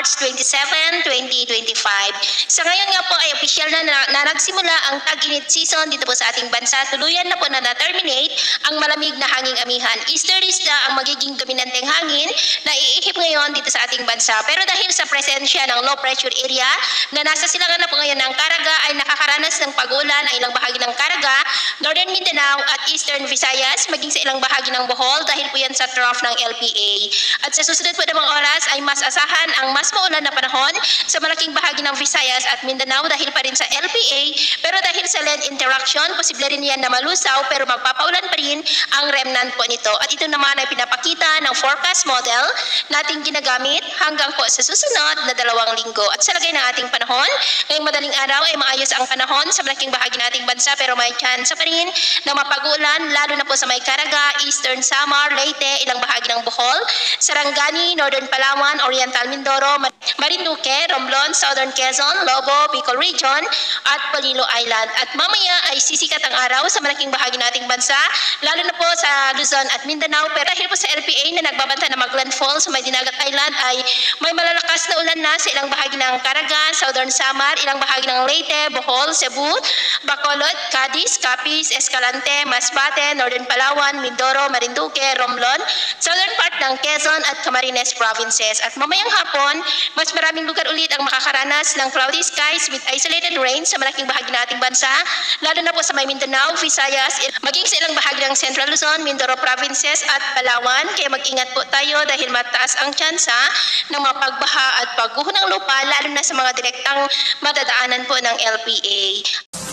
March 27, 2025. Sa ngayon nga po ay opisyal na nagsimula ang tag-init season dito po sa ating bansa. Tuluyan na po na-terminate ang malamig na hanging amihan. Easterlies na ang magiging dominanteng hangin na iihip ngayon dito sa ating bansa. Pero dahil sa presensya ng low pressure area na nasa silangan na po ngayon ng Caraga ay nakakaranas ng pag-ulan ang ilang bahagi ng Caraga, Northern Mindanao at Eastern Visayas, maging sa ilang bahagi ng Bohol dahil po yan sa trough ng LPA. At sa susunod po namang oras ay mas asahan ang mas maulan na panahon sa malaking bahagi ng Visayas at Mindanao dahil pa rin sa LPA, pero dahil sa land interaction, posible rin yan na malusaw pero magpapaulan pa rin ang remnant po nito. At ito naman ay pinapakita ng forecast model nating ginagamit hanggang po sa susunod na 2 linggo. At sa lagay ng ating panahon, ngayong madaling araw ay maayos ang panahon sa malaking bahagi ng ating bansa pero may chance pa rin na mapag-ulan lalo na po sa may Caraga, Eastern Samar, Leyte, ilang bahagi ng Bohol, Sarangani, Northern Palawan, Oriental Mindoro, Marinduque, Romblon, Southern Quezon, Lobo, Bicol Region at Polillo Island. At mamaya ay sisikat ang araw sa malaking bahagi nating bansa, lalo na po sa Luzon at Mindanao. Pero dahil po sa LPA na nagbabanta na mag-landfall sa may Dinagat Island ay may malalakas na ulan na sa ilang bahagi ng Caraga, Southern Samar, ilang bahagi ng Leyte, Bohol, Cebu, Bacolod, Cadiz, Capiz, Escalante, Masbate, Northern Palawan, Mindoro, Marinduque, Romblon, southern part ng Quezon at Camarines provinces. At mamayang hapon, mas maraming lugar ulit ang makakaranas ng cloudy skies with isolated rain sa malaking bahagi ng ating bansa, lalo na po sa may Mindanao, Visayas, maging sa ilang bahagi ng Central Luzon, Mindoro provinces at Palawan. Kaya mag-ingat po tayo dahil mataas ang tsansa ng mapagbaha at pagguho ng lupa, lalo na sa mga direktang madadaanan po ng LPA.